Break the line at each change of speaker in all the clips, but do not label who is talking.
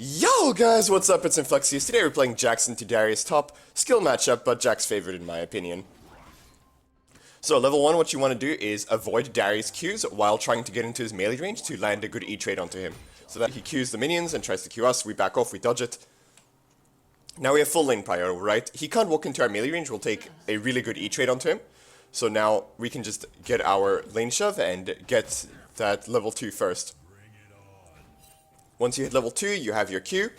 Yo guys, what's up? It's Inflexxius. Today we're playing Jackson to Darius top. Skill matchup, but Jack's favorite in my opinion. So level 1, what you want to do is avoid Darius' Qs while trying to get into his melee range to land a good E trade onto him. So that he Qs the minions and tries to Q us, we back off, we dodge it. Now we have full lane prior, right? He can't walk into our melee range, we'll take a really good E trade onto him. So now we can just get our lane shove and get that level 2 first. Once you hit level 2, you have your Q.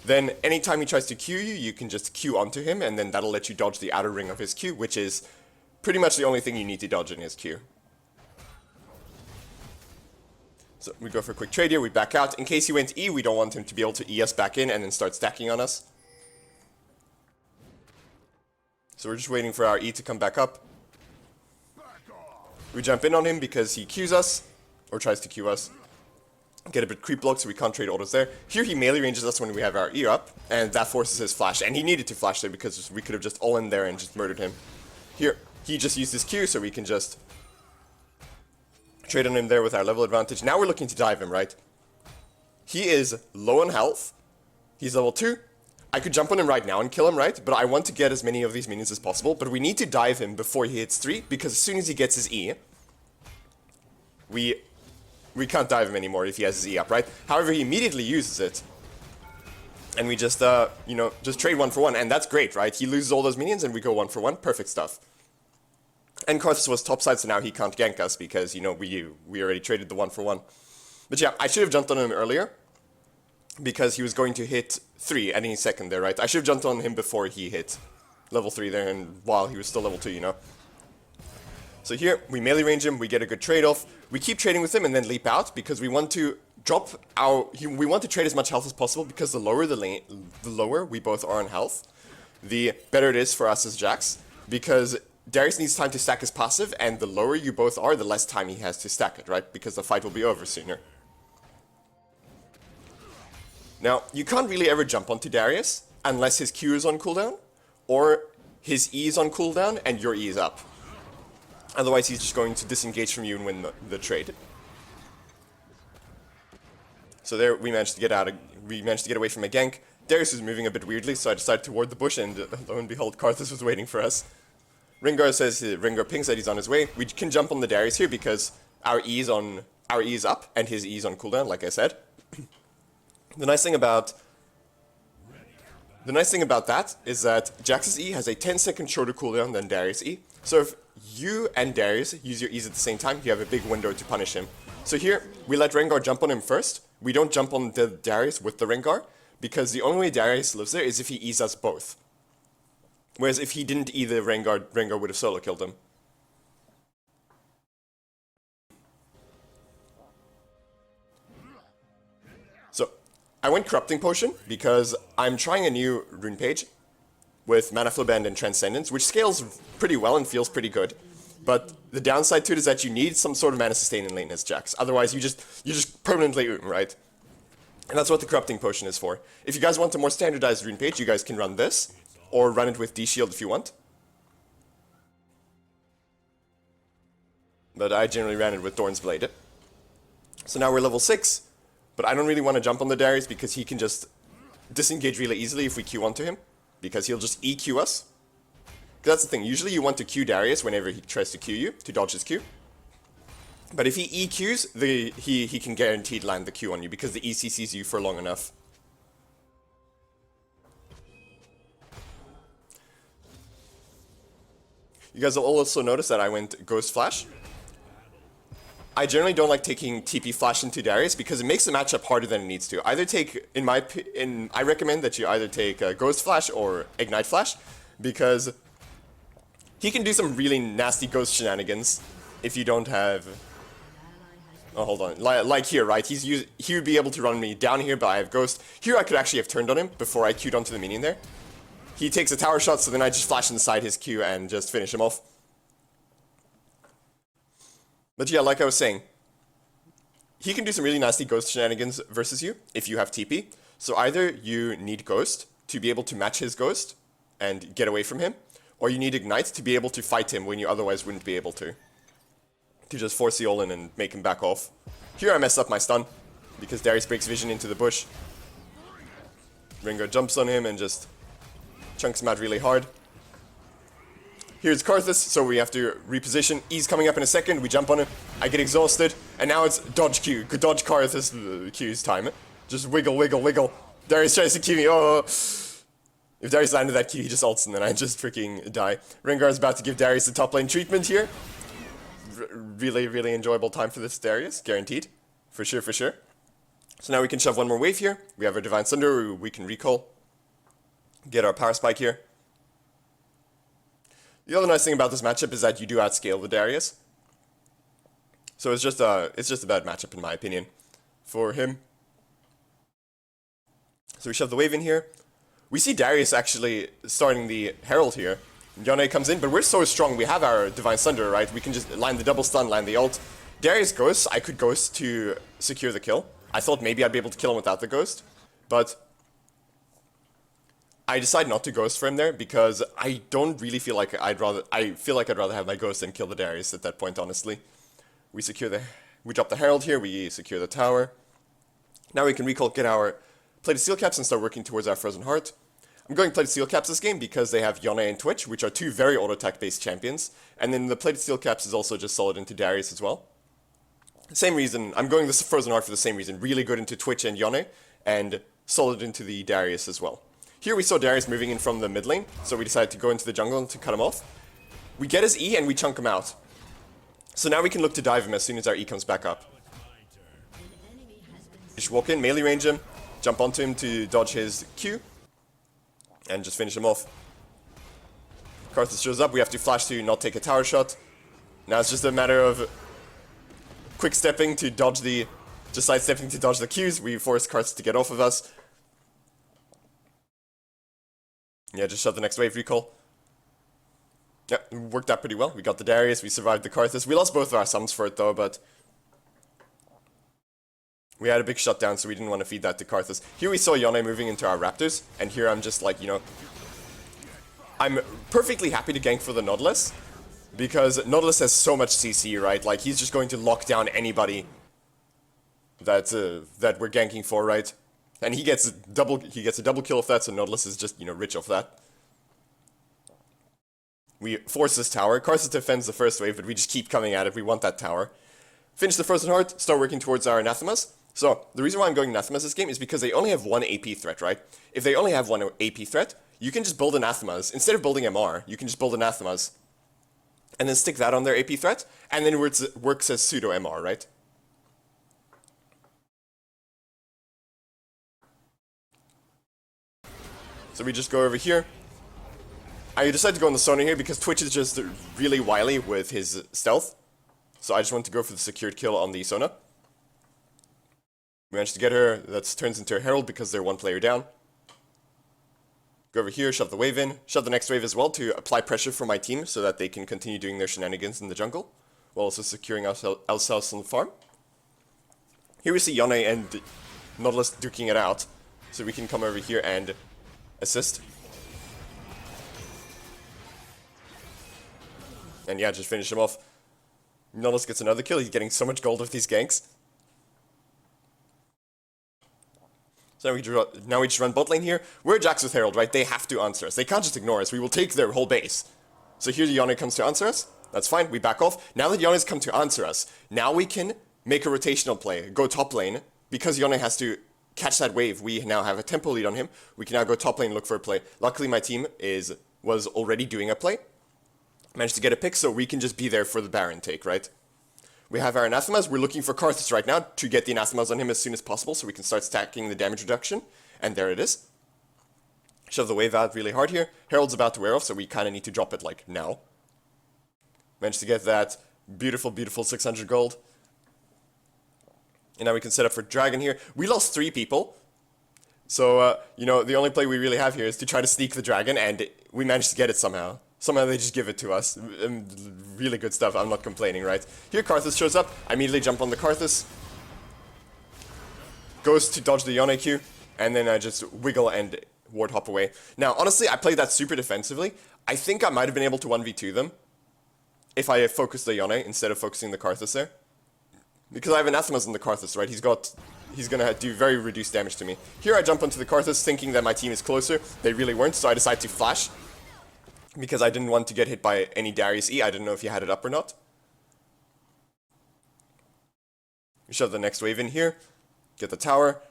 Then anytime he tries to Q you, you can just Q onto him, and then that'll let you dodge the outer ring of his Q, which is pretty much the only thing you need to dodge in his Q. So we go for a quick trade here, we back out. In case he went E, we don't want him to be able to E us back in and then start stacking on us. So we're just waiting for our E to come back up. We jump in on him because he Qs us, or tries to Q us. Get a bit creep blocked so we can't trade autos there. Here he melee ranges us when we have our E up, and that forces his flash. And he needed to flash there because we could have just all in there and just murdered him. Here, he just used his Q so we can just trade on him there with our level advantage. Now we're looking to dive him, right? He is low on health. He's level 2. I could jump on him right now and kill him, right? But I want to get as many of these minions as possible. But we need to dive him before he hits 3, because as soon as he gets his E, we can't dive him anymore if he has his E up, right? However, he immediately uses it. And we just, just trade 1 for 1. And that's great, right? He loses all those minions and we go 1 for 1. Perfect stuff. And Karthus was topside, so now he can't gank us because, we already traded the 1 for 1. But yeah, I should have jumped on him earlier because he was going to hit 3 any second there, right? I should have jumped on him before he hit level 3 there and while he was still level 2, So here, we melee range him, we get a good trade-off. We keep trading with him and then leap out because we want to drop we want to trade as much health as possible because the lower the lower we both are on health, the better it is for us as Jax. Because Darius needs time to stack his passive, and the lower you both are, the less time he has to stack it, right? Because the fight will be over sooner. Now, you can't really ever jump onto Darius unless his Q is on cooldown, or his E is on cooldown and your E is up. Otherwise, he's just going to disengage from you and win the trade. So there, we managed to get away from a gank. Darius was moving a bit weirdly, so I decided to ward the bush, and lo and behold, Karthus was waiting for us. Rengar pings that he's on his way. We can jump on the Darius here because our E is up and his E is on cooldown, like I said. The nice thing about that is that Jax's E has a 10-second shorter cooldown than Darius' E. So if you and Darius use your E's at the same time, you have a big window to punish him. So here, we let Rengar jump on him first. We don't jump on the Darius with the Rengar, because the only way Darius lives there is if he E's us both. Whereas if he didn't E the Rengar would have solo killed him. So, I went Corrupting Potion because I'm trying a new rune page with Mana Flow Band and Transcendence, which scales pretty well and feels pretty good. But the downside to it is that you need some sort of mana sustain in lane as Jax. Otherwise, you just permanently right? And that's what the Corrupting Potion is for. If you guys want a more standardized rune page, you guys can run this, or run it with D-Shield if you want. But I generally ran it with Dorn's Blade. So now we're level 6, but I don't really want to jump on the Darius because he can just disengage really easily if we Q onto him, because he'll just EQ us. That's the thing, usually you want to Q Darius whenever he tries to Q you, to dodge his Q. But if he EQs, he can guaranteed land the Q on you, because the ECCs you for long enough. You guys will also notice that I went Ghost Flash. I generally don't like taking TP Flash into Darius because it makes the matchup harder than it needs to. Either take, I recommend that you either take Ghost Flash or Ignite Flash, because he can do some really nasty ghost shenanigans if you don't have... Oh, hold on. Like here, right? He would be able to run me down here, but I have Ghost. Here I could actually have turned on him before I Q'd onto the minion there. He takes a tower shot, so then I just flash inside his Q and just finish him off. But yeah, like I was saying, he can do some really nasty ghost shenanigans versus you if you have TP. So either you need Ghost to be able to match his Ghost and get away from him, or you need Ignite to be able to fight him when you otherwise wouldn't be able to. To just force the all-in and make him back off. Here I messed up my stun, because Darius breaks vision into the bush. Ringo jumps on him and just chunks him out really hard. Here's Karthus, so we have to reposition. E's coming up in a second, we jump on him. I get exhausted, and now it's dodge Q. Dodge Karthus Q's time. Just wiggle, wiggle, wiggle. Darius tries to Q me, oh. If Darius landed that Q, he just ults and then I just freaking die. Rengar's about to give Darius the top lane treatment here. Really, really enjoyable time for this Darius, guaranteed. For sure, for sure. So now we can shove one more wave here. We have our Divine Thunder, we can recall. Get our Power Spike here. The other nice thing about this matchup is that you do outscale the Darius. So it's just a bad matchup in my opinion for him. So we shove the wave in here. We see Darius actually starting the Herald here. Yone comes in, but we're so strong. We have our Divine Thunder, right? We can just land the double stun, land the ult. Darius ghosts. I could ghost to secure the kill. I thought maybe I'd be able to kill him without the ghost, but I decided not to ghost for him there because I don't really feel like I feel like I'd rather have my ghost than kill the Darius at that point, honestly. We drop the Herald here, we secure the tower. Now we can recall, get our Plated Steel Caps and start working towards our Frozen Heart. I'm going Plated Steel Caps this game because they have Yone and Twitch, which are two very auto attack based champions. And then the Plated Steel Caps is also just solid into Darius as well. Same reason, I'm going this Frozen Heart for the same reason. Really good into Twitch and Yone, and solid into the Darius as well. Here we saw Darius moving in from the mid lane, so we decided to go into the jungle to cut him off. We get his E and we chunk him out. So now we can look to dive him as soon as our E comes back up. Just walk in, melee range him, jump onto him to dodge his Q, and just finish him off. Karthus shows up, we have to flash to not take a tower shot. Now it's just a matter of quick stepping to dodge the, just side stepping to dodge the Qs. We force Karthus to get off of us. Yeah, just shove the next wave recall. Yeah, worked out pretty well. We got the Darius, we survived the Karthus. We lost both of our summons for it though, but we had a big shutdown, so we didn't want to feed that to Karthus. Here we saw Yone moving into our Raptors, and here I'm just like, you know, I'm perfectly happy to gank for the Nautilus, because Nautilus has so much CC, right? Like, he's just going to lock down anybody that that we're ganking for, right? And he gets a double kill off that, so Nautilus is just, you know, rich off that. We force this tower. Karthus defends the first wave, but we just keep coming at it. We want that tower. Finish the Frozen Heart, start working towards our Anathemas. So, the reason why I'm going Anathemas this game is because they only have one AP threat, right? If they only have one AP threat, you can just build Anathemas. Instead of building MR, you can just build Anathemas. And then stick that on their AP threat, and then it works as pseudo MR, right? So we just go over here. I decided to go on the Sona here because Twitch is just really wily with his stealth. So I just want to go for the secured kill on the Sona. We managed to get her. That turns into a Herald because they're one player down. Go over here, shove the wave in. Shove the next wave as well to apply pressure for my team so that they can continue doing their shenanigans in the jungle. While also securing ourselves on the farm. Here we see Yone and Nautilus duking it out. So we can come over here and assist. And yeah, just finish him off. Nautilus gets another kill. He's getting so much gold with these ganks. So now we just run bot lane here. We're Jax with Herald, right? They have to answer us. They can't just ignore us. We will take their whole base. So here Yone comes to answer us. That's fine. We back off. Now that Yone's come to answer us, now we can make a rotational play. Go top lane. Because Yone has to catch that wave, we now have a tempo lead on him. We can now go top lane, look for a play. Luckily, my team was already doing a play. Managed to get a pick, so we can just be there for the Baron take, right? We have our Anathemas. We're looking for Karthus right now to get the Anathemas on him as soon as possible so we can start stacking the damage reduction. And there it is. Shove the wave out really hard here. Herald's about to wear off, so we kind of need to drop it, like, now. Managed to get that beautiful, beautiful 600 gold. And now we can set up for Dragon here. We lost 3 people. So, you know, the only play we really have here is to try to sneak the Dragon, and we managed to get it somehow. Somehow they just give it to us. Really good stuff, I'm not complaining, right? Here Karthus shows up, I immediately jump on the Karthus. Goes to dodge the Yone Q, and then I just wiggle and ward hop away. Now, honestly, I played that super defensively. I think I might have been able to 1v2 them if I focused the Yone instead of focusing the Karthus there. Because I have Anathemas on the Karthus, right? He's got he's gonna do very reduced damage to me. Here I jump onto the Karthus thinking that my team is closer. They really weren't, so I decided to flash. Because I didn't want to get hit by any Darius E. I didn't know if he had it up or not. We shove the next wave in here. Get the tower.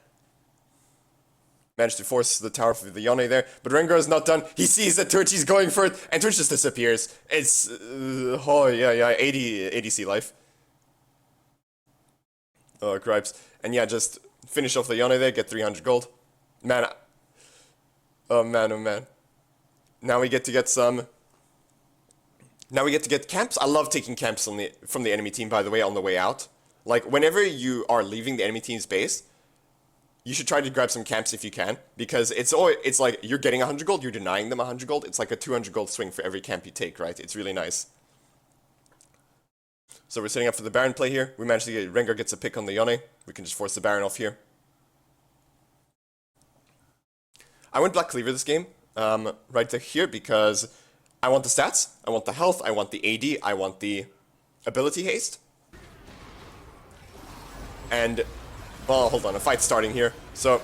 Managed to force the tower for the Yone there. But Rengar is not done. He sees that Twitch, he's going for it. And Twitch just disappears. It's... oh, yeah, 80 ADC life. Oh, cripes. And yeah, just finish off the Yone there. Get 300 gold. Man. Oh, man, oh, man. Now we get to get some... Now we get to get camps. I love taking camps from the enemy team, by the way, on the way out. Like, whenever you are leaving the enemy team's base, you should try to grab some camps if you can. Because it's like, you're getting 100 gold, you're denying them 100 gold. It's like a 200 gold swing for every camp you take, right? It's really nice. So we're setting up for the Baron play here. We managed to get... Rengar gets a pick on the Yone. We can just force the Baron off here. I went Black Cleaver this game. Right here, because I want the stats, I want the health, I want the AD, I want the ability haste. And, well, hold on, a fight's starting here. So,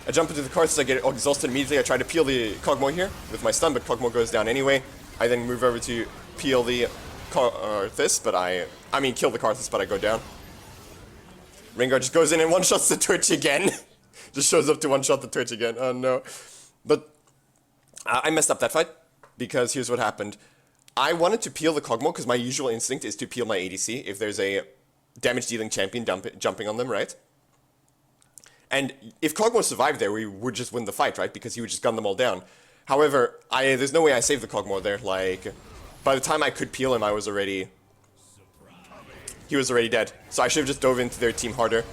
I jump into the Karthus, I get exhausted immediately, I try to peel the Kog'Maw here with my stun, but Kog'Maw goes down anyway. I then move over to peel the Karthus, but I mean kill the Karthus, but I go down. Rengar just goes in and one-shots the Twitch again. Just shows up to one-shot the Twitch again, oh no. But... I messed up that fight, because here's what happened. I wanted to peel the Kog'Maw, because my usual instinct is to peel my ADC if there's a damage-dealing champion jumping on them, right? And if Kog'Maw survived there, we would just win the fight, right? Because he would just gun them all down. However, there's no way I saved the Kog'Maw there. Like, by the time I could peel him, he was already dead. So I should have just dove into their team harder.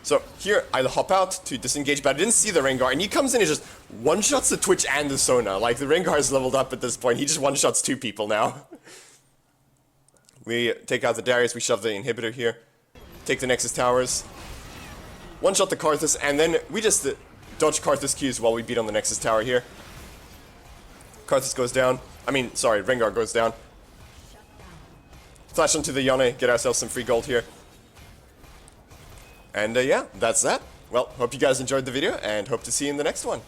So here, I hop out to disengage, but I didn't see the Rengar, and he comes in and just one-shots the Twitch and the Sona. Like, the Rengar is leveled up at this point. He just one-shots 2 people now. We take out the Darius, we shove the inhibitor here. Take the Nexus towers. One-shot the Karthus, and then we just dodge Karthus Qs while we beat on the Nexus tower here. Karthus goes down. Rengar goes down. Flash onto the Yone, get ourselves some free gold here. And yeah, that's that. Well, hope you guys enjoyed the video, and hope to see you in the next one.